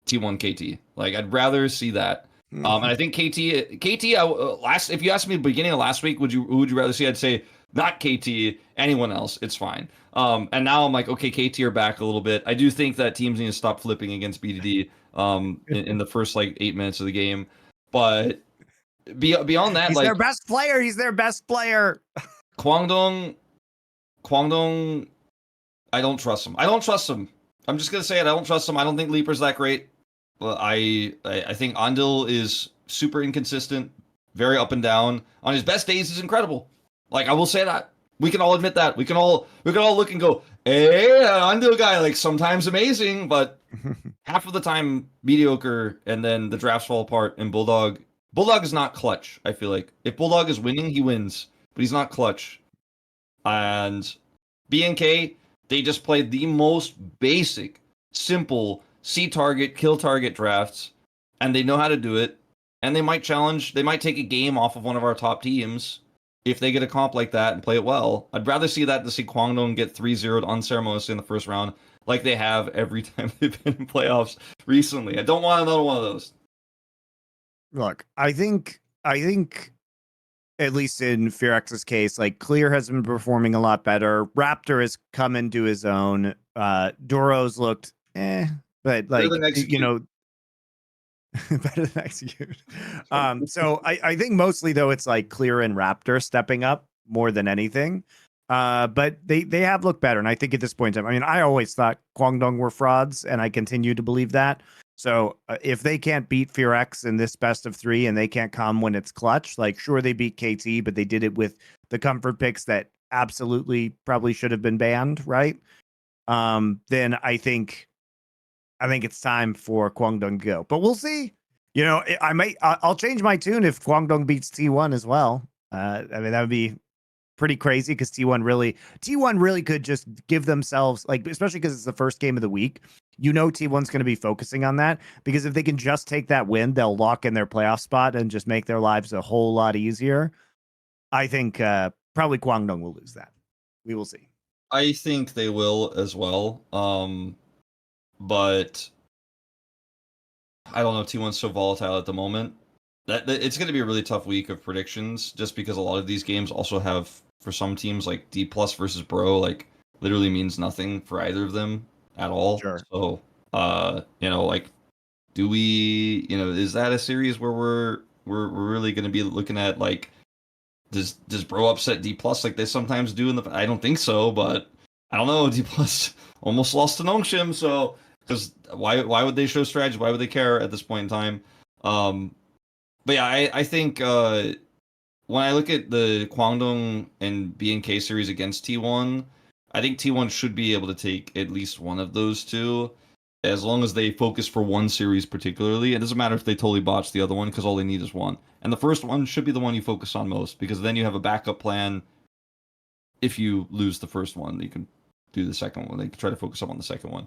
T1 KT. Like I'd rather see that. And I think KT. If you asked me at the beginning of last week, who would you rather see? I'd say not KT, anyone else. It's fine. And now I'm like, okay, KT are back a little bit. I do think that teams need to stop flipping against BDD in the first like 8 minutes of the game. But beyond that, he's their best player. He's their best player. Kwangdong, I don't trust him. I'm just gonna say it. I don't trust him. I don't think Leaper's that great. Well, I think Andil is super inconsistent, very up and down. On his best days, he's incredible. Like I will say that. We can all admit that. We can all look and go, hey, Andil guy, like sometimes amazing, but half of the time mediocre, and then the drafts fall apart. And Bulldog is not clutch. I feel like if Bulldog is winning, he wins, but he's not clutch. And BNK, they just played the most basic, simple see target, kill target drafts, and they know how to do it. And they might take a game off of one of our top teams if they get a comp like that and play it well. I'd rather see that than see Kwangdong get 3-0'd unceremoniously in the first round like they have every time they've been in playoffs recently. I don't want another one of those. Look, I think at least in FearX's case, like Clear has been performing a lot better. Raptor has come into his own. Doro's looked but like better than execute. So I think mostly though it's like Clear and Raptor stepping up more than anything. But they have looked better, and I think at this point in time, I mean, I always thought Kwangdong were frauds, and I continue to believe that. So if they can't beat FearX in this best of 3 and they can't come when it's clutch, like sure they beat KT, but they did it with the comfort picks that absolutely probably should have been banned, right? Then I think it's time for Kwangdong to go, but we'll see. I'll change my tune if Kwangdong beats T1 as well. I mean, that would be pretty crazy because T1 really could just give themselves, like, especially because it's the first game of the week. T1's going to be focusing on that because if they can just take that win, they'll lock in their playoff spot and just make their lives a whole lot easier. I think probably Kwangdong will lose that. We will see. I think they will as well. But I don't know. T1's so volatile at the moment that it's going to be a really tough week of predictions just because a lot of these games also have for some teams, like Dplus versus Bro, like literally means nothing for either of them at all. Sure. So, you know, like, do we, you know, is that a series where we're really going to be looking at like, does Bro upset Dplus like they sometimes do in the? I don't think so, but I don't know. Dplus almost lost to Nongshim, so because why would they show strategy? Why would they care at this point in time? But yeah, I think when I look at the Kwangdong and BNK series against T1, I think T1 should be able to take at least one of those two, as long as they focus for one series particularly. It doesn't matter if they totally botch the other one, because all they need is one. And the first one should be the one you focus on most, because then you have a backup plan. If you lose the first one, you can do the second one. They can try to focus up on the second one.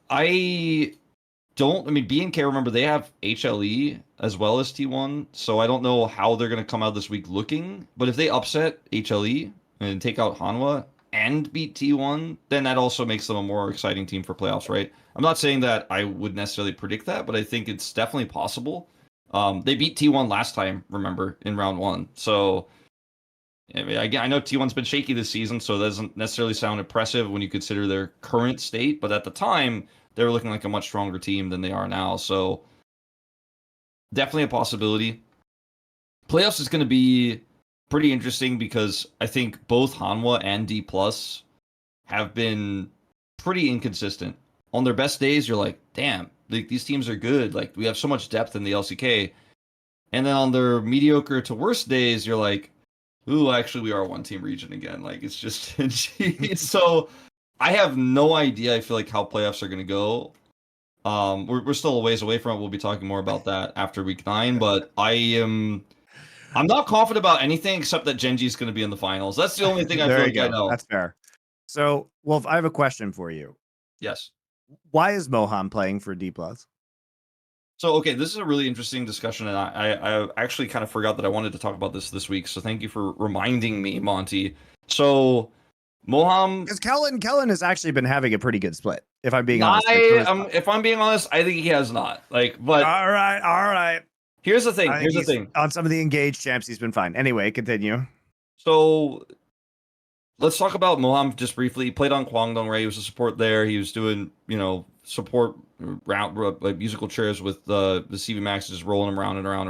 I don't. I mean, BNK, remember, they have HLE as well as T1, so I don't know how they're going to come out this week looking. But if they upset HLE and take out Hanwha and beat T1, then that also makes them a more exciting team for playoffs, right? I'm not saying that I would necessarily predict that, but I think it's definitely possible. They beat T1 last time, remember, in round one. So I mean, I know T1's been shaky this season, so that doesn't necessarily sound impressive when you consider their current state. But at the time, they were looking like a much stronger team than they are now. So definitely a possibility. Playoffs is going to be pretty interesting because I think both Hanwha and Dplus have been pretty inconsistent. On their best days, you're like, damn, these teams are good. Like, we have so much depth in the LCK. And then on their mediocre to worst days, you're like, ooh, actually, we are a one-team region again. Like, it's just... So, I have no idea, I feel like, how playoffs are going to go. We're still a ways away from it. We'll be talking more about that after week 9, but I'm not confident about anything except that GenG is going to be in the finals. That's the only thing I feel like I know. That's fair. So, Wolf, I have a question for you. Yes. Why is Moham playing for Dplus? So, okay, this is a really interesting discussion, and I actually kind of forgot that I wanted to talk about this week, so thank you for reminding me, Monty. So, Moham... Because Kellen has actually been having a pretty good split, if I'm being honest. If I'm being honest, I think he has not. Like, but... All right. Here's the thing. On some of the engaged champs, he's been fine. Anyway, continue. So, let's talk about Moham just briefly. He played on Kwangdong, right? He was a support there. He was doing, support round like musical chairs with the CV Max, just rolling him around and around.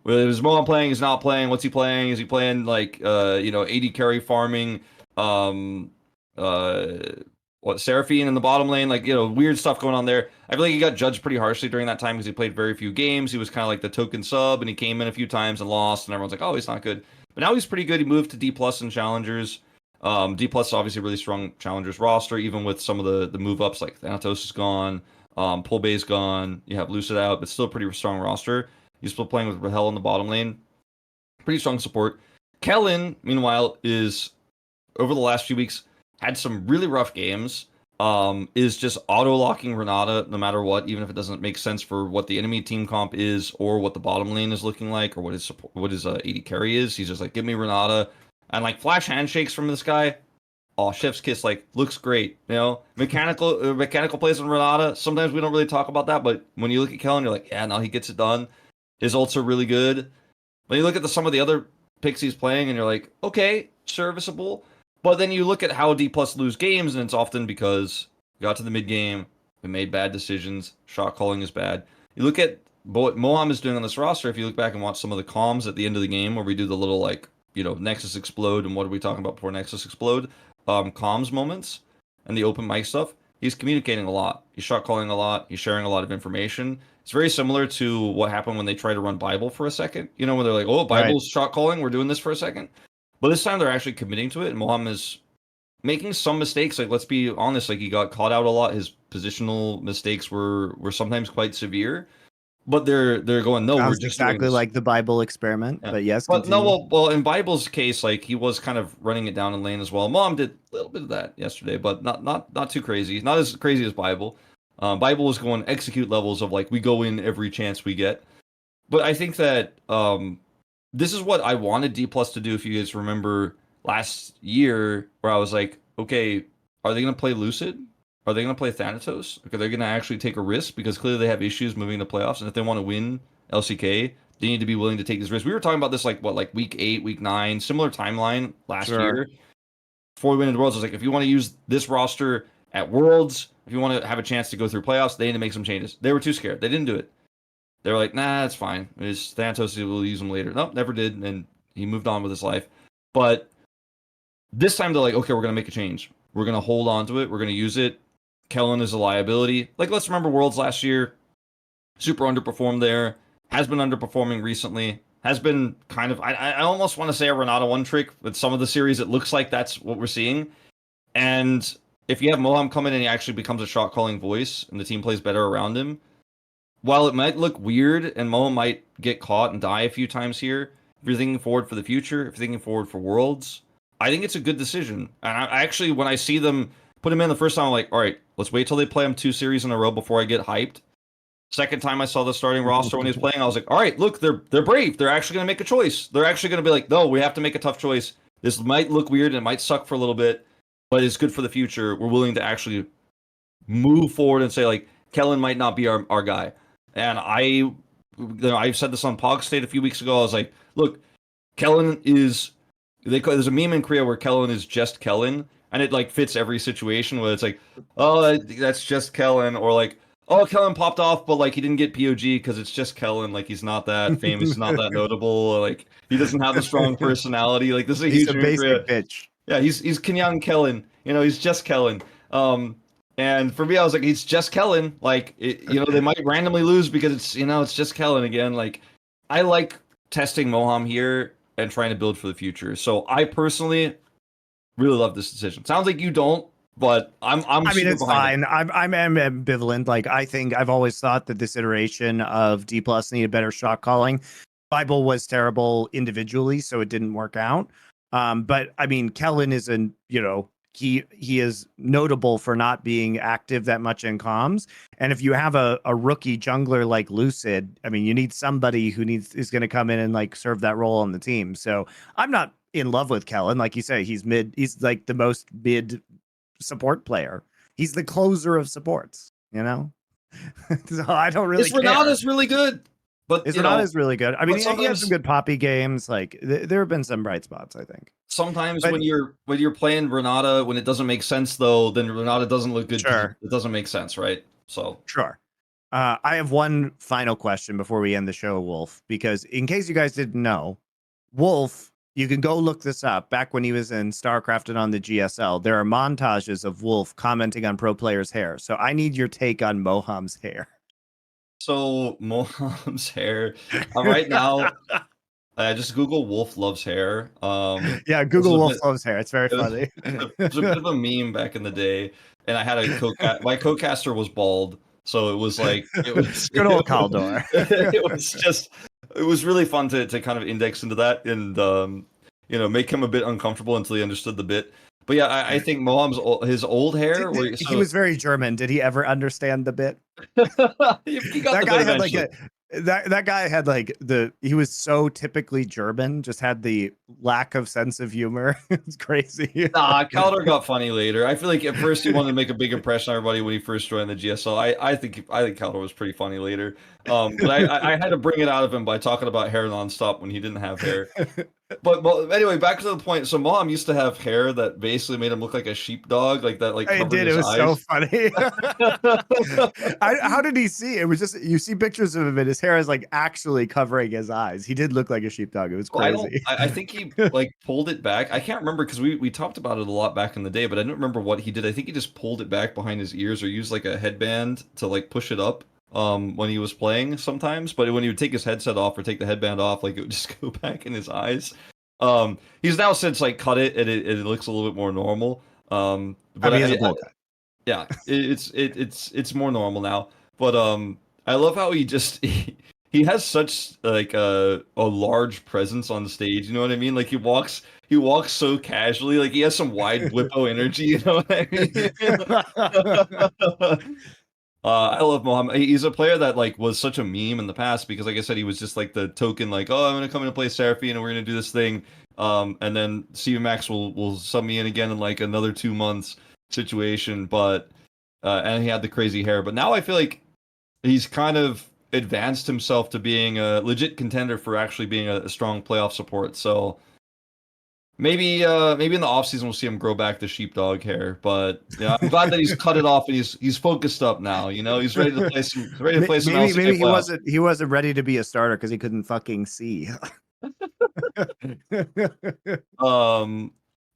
Is Moham playing? Is not playing? What's he playing? Is he playing like AD carry farming? Seraphine in the bottom lane, like, weird stuff going on there. I feel like he got judged pretty harshly during that time because he played very few games. He was kind of like the token sub, and he came in a few times and lost, and everyone's like, oh, he's not good. But now he's pretty good. He moved to Dplus and Challengers. Dplus is obviously a really strong Challengers roster, even with some of the move ups, like Thanatos is gone, Pull Bay's gone, you have Lucid out, but still a pretty strong roster. He's still playing with Rahel in the bottom lane. Pretty strong support. Kellen, meanwhile, is over the last few weeks had some really rough games. Is just auto-locking Renata no matter what, even if it doesn't make sense for what the enemy team comp is or what the bottom lane is looking like or what his AD carry is. He's just like, give me Renata. And like flash handshakes from this guy. Oh, Chef's Kiss, like, looks great. Mechanical plays on Renata. Sometimes we don't really talk about that, but when you look at Kellen, you're like, yeah, no, he gets it done. His ults are really good. When you look at some of the other picks he's playing, and you're like, okay, serviceable. But then you look at how Dplus lose games, and it's often because we got to the mid game, we made bad decisions, shot calling is bad. You look at what Moham is doing on this roster. If you look back and watch some of the comms at the end of the game, where we do the little like, Nexus explode, and what are we talking about before Nexus explode? Comms moments and the open mic stuff. He's communicating a lot. He's shot calling a lot. He's sharing a lot of information. It's very similar to what happened when they tried to run Bible for a second. When they're like, oh, Bible's shot calling, we're doing this for a second. But this time they're actually committing to it, and Moham is making some mistakes. Like, let's be honest, like, he got caught out a lot. His positional mistakes were sometimes quite severe. But they're going, no, we're just exactly like the Bible experiment. Yeah. But yes, but no, well, in Bible's case, like, he was kind of running it down in lane as well. Moham did a little bit of that yesterday, but not too crazy. Not as crazy as Bible. Bible was going execute levels of like, we go in every chance we get. But I think that this is what I wanted Dplus to do. If you guys remember last year, where I was like, okay, are they going to play Lucid? Are they going to play Thanatos? Are they going to actually take a risk? Because clearly they have issues moving to playoffs, and if they want to win LCK, They need to be willing to take this risk. We were talking about this like week 8, week 9, similar timeline last year. Before we went into Worlds, I was like, if you want to use this roster at Worlds, if you want to have a chance to go through playoffs, they need to make some changes. They were too scared. They didn't do it. They were like, nah, it's fine. It's Thanatos will use them later. Nope, never did, and he moved on with his life. But this time they're like, okay, we're gonna make a change. We're gonna hold on to it. We're gonna use it. Kellen is a liability. Like, let's remember Worlds last year. Super underperformed there. Has been underperforming recently. Has been kind of, I almost want to say a Renata one trick. With some of the series, it looks like that's what we're seeing. And if you have Moham come in and he actually becomes a shot calling voice and the team plays better around him, while it might look weird and Moham might get caught and die a few times here, if you're thinking forward for the future, if you're thinking forward for Worlds, I think it's a good decision. And I actually, when I see them put him in the first time, I'm like, all right, let's wait till they play him 2 series in a row before I get hyped. Second time I saw the starting roster when he was playing, I was like, all right, look, they're brave. They're actually going to make a choice. They're actually going to be like, no, we have to make a tough choice. This might look weird and it might suck for a little bit, but it's good for the future. We're willing to actually move forward and say, like, Kellen might not be our guy. And I said this on Pog State a few weeks ago. I was like, look, Kellen is, there's a meme in Korea where Kellen is just Kellen, and it like fits every situation where it's like, oh, that's just Kellen, or like, oh, Kellen popped off, but like he didn't get POG because it's just Kellen. Like he's not that famous, he's not that notable. Like he doesn't have the strong personality. Like this is a He's huge a basic bitch. Yeah, he's Kenyang Kellen. You know, he's just Kellen. And for me, I was like, he's just Kellen. Like, they might randomly lose because it's just Kellen again. Like, I like testing Moham here and trying to build for the future. So I personally really love this decision. Sounds like you don't, but I mean, it's fine. I'm ambivalent. Like, I think I've always thought that this iteration of Dplus needed better shot calling. Bible was terrible individually, so it didn't work out. But I mean, Kellen is he is notable for not being active that much in comms. And if you have a rookie jungler like Lucid, I mean, you need somebody who is going to come in and like serve that role on the team. So I'm not in love with Kellen. Like you say, he's like the most mid support player. He's the closer of supports, so I don't really care. Renata's really good. But Renata's really good. I mean, he had some good poppy games. Like there have been some bright spots, I think. Sometimes when you're playing Renata, when it doesn't make sense though, then Renata doesn't look good. Sure. It doesn't make sense, right? So sure. I have one final question before we end the show, Wolf, because in case you guys didn't know, Wolf, you can go look this up. Back when he was in StarCraft and on the GSL, there are montages of Wolf commenting on pro players' hair. So I need your take on Moham's hair. So Moham's hair right now, just Google Wolf loves hair. Yeah, Google Wolf loves hair. It's very funny. It was a bit of a meme back in the day, and I had my co-caster was bald, so it was like it was good old Caldor. It was really fun to kind of index into that and make him a bit uncomfortable until he understood the bit. But yeah, I think Moham's his old hair. He was very German. Did he ever understand the bit? That guy had like that guy had like he was so typically German. Just had the lack of sense of humor. It's crazy. Nah, Calder got funny later. I feel like at first he wanted to make a big impression on everybody when he first joined the GSL. I think Calder was pretty funny later. But I had to bring it out of him by talking about hair nonstop when he didn't have hair. But anyway, back to the point. So Moham used to have hair that basically made him look like a sheepdog, like that. Like it did. It was eyes. So funny. How did he see? It was just you see pictures of him, and his hair is like actually covering his eyes. He did look like a sheepdog. It was crazy. I think he like pulled it back. I can't remember because we talked about it a lot back in the day, but I don't remember what he did. I think he just pulled it back behind his ears or used like a headband to like push it up. When he was playing sometimes, but when he would take his headset off or take the headband off, like it would just go back in his eyes. He's now since like cut it and it looks a little bit more normal. But he has a bowl cut. Yeah, it's more normal now. But I love how he has such like a large presence on stage. You know what I mean? Like he walks so casually, like he has some wide whippo energy. You know what I mean? I love Moham. He's a player that like was such a meme in the past because, like I said, he was just like the token, like, oh, I'm gonna come in and play Seraphine and we're gonna do this thing. And then Steven Max will sub me in again in like another 2 months situation. But and he had the crazy hair. But now I feel like he's kind of advanced himself to being a legit contender for actually being a strong playoff support. So maybe maybe in the offseason we'll see him grow back the sheepdog hair. But yeah, I'm glad that he's cut it off and he's focused up now. You know, he's ready to play some LCK Maybe playoff. he wasn't ready to be a starter because he couldn't fucking see.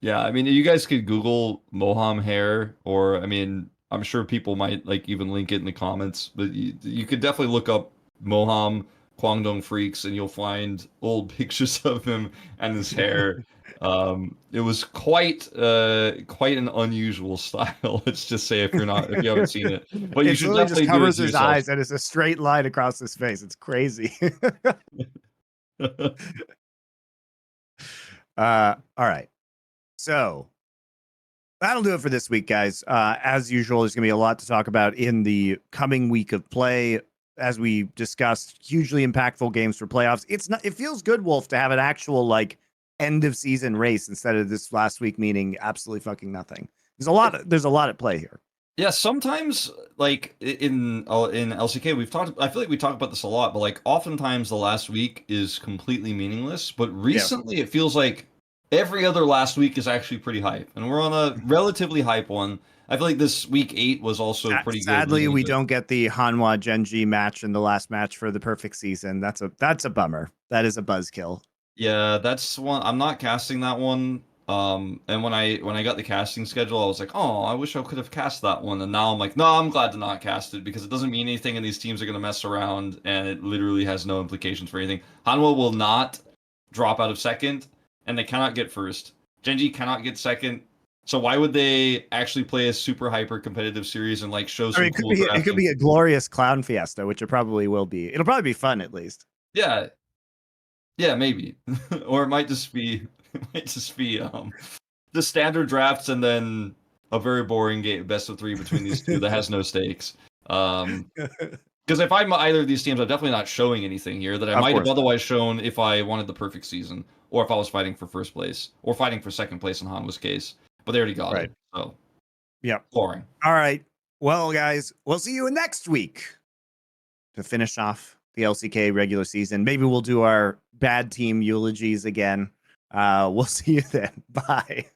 Yeah, I mean, you guys could Google Moham hair, or I mean, I'm sure people might like even link it in the comments, but you could definitely look up Moham Kwangdong Freaks, and you'll find old pictures of him and his hair. It was quite an unusual style. Let's just say if you haven't seen it, but you It should literally just definitely do it covers to his yourself. eyes and it's a straight line across his face. It's crazy. All right. So that'll do it for this week, guys. As usual, there's going to be a lot to talk about in the coming week of play. As we discussed, hugely impactful games for playoffs. It feels good, Wolf, to have an actual like end of season race instead of this last week meaning absolutely fucking nothing. There's a lot at play here. Yeah, sometimes like in LCK I feel like we talk about this a lot, but like oftentimes the last week is completely meaningless, but recently it feels like every other last week is actually pretty hype, and we're on a relatively hype one. I feel like this week 8 was also pretty good. Sadly, we don't get the Hanwha GenG match in the last match for the perfect season. That's a bummer. That is a buzzkill. Yeah, that's one. I'm not casting that one. And when I got the casting schedule, I was like, oh, I wish I could have cast that one. And now I'm like, no, I'm glad to not cast it because it doesn't mean anything, and these teams are gonna mess around, and it literally has no implications for anything. Hanwha will not drop out of second, and they cannot get first. GenG cannot get second. So why would they actually play a super hyper competitive series and like show some it cool it could be a glorious clown fiesta, which it probably will be. It'll probably be fun at least. Yeah. Yeah, maybe. Or it might just be the standard drafts and then a very boring game, best of 3 between these two that has no stakes. Because if I'm either of these teams, I'm definitely not showing anything here that I might have otherwise shown if I wanted the perfect season, or if I was fighting for first place, or fighting for second place in Hanwha's case. But they already got it. So yeah, boring. All right. Well, guys, we'll see you next week to finish off the LCK regular season. Maybe we'll do our bad team eulogies again. We'll see you then. Bye.